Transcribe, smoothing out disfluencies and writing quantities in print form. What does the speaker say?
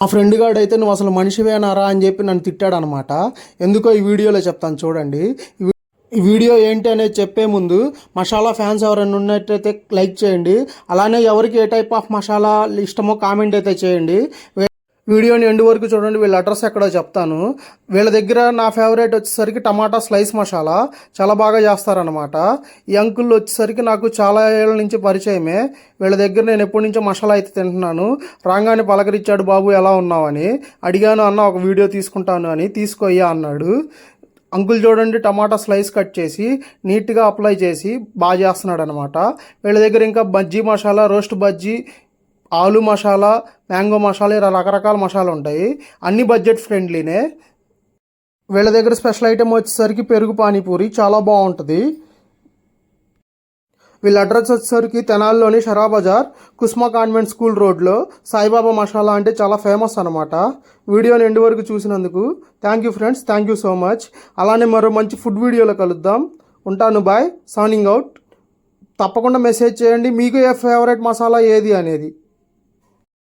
ఆ ఫ్రెండ్ గాడు అయితే నువ్వు అసలు మనిషివేనారా అని చెప్పి నన్ను తిట్టాడనమాట. ఎందుకో ఈ వీడియోలో చెప్తాను చూడండి. ఈ వీడియో ఏంటి అనేది చెప్పే ముందు మసాలా ఫ్యాన్స్ ఎవరైనా ఉన్నట్టయితే లైక్ చేయండి. అలానే ఎవరికి ఏ టైప్ ఆఫ్ మసాలా ఇష్టమో కామెంట్ అయితే చేయండి. వీడియోని ఎండ్ వరకు చూడండి. వీళ్ళ అడ్రస్ ఎక్కడో చెప్తాను. వీళ్ళ దగ్గర నా ఫేవరెట్ వచ్చేసరికి టమాటా స్లైస్ మసాలా చాలా బాగా చేస్తారనమాట. ఈ అంకుల్ వచ్చేసరికి నాకు చాలా ఏళ్ళ నుంచి పరిచయమే. వీళ్ళ దగ్గర నేను ఎప్పటి నుంచో మసాలా అయితే తింటున్నాను. రాగానే పలకరించాడు, బాబు ఎలా ఉన్నావని అడిగాను. అన్న ఒక వీడియో తీసుకుంటాను అని. తీసుకోయ్యా అన్నాడు. అంకుల్ చూడండి, టమాటా స్లైస్ కట్ చేసి నీట్గా అప్లై చేసి బాగా చేస్తున్నాడు అనమాట. వీళ్ళ దగ్గర ఇంకా బజ్జీ మసాలా, రోస్ట్ బజ్జీ, ఆలు మసాలా, మ్యాంగో మసాలా, ఇలా రకరకాల మసాలా ఉంటాయి. అన్ని బడ్జెట్ ఫ్రెండ్లీనే. వీళ్ళ దగ్గర స్పెషల్ ఐటెం వచ్చేసరికి పెరుగు పానీపూరి చాలా బాగుంటుంది. వీళ్ళ అడ్రస్ వచ్చేసరికి తెనాలిలోని షరా బజార్, కుస్మా కాన్వెంట్ స్కూల్ రోడ్లో సాయిబాబా మసాలా అంటే చాలా ఫేమస్ అనమాట. వీడియోని ఎండ్ వరకు చూసినందుకు thank you friends, thank you so much. అలానే మరో మంచి ఫుడ్ వీడియోలో కలుద్దాం. ఉంటాను, బాయ్, సైనింగ్ అవుట్. తప్పకుండా మెసేజ్ చేయండి మీకు ఏ ఫేవరెట్ మసాలా ఏది అనేది.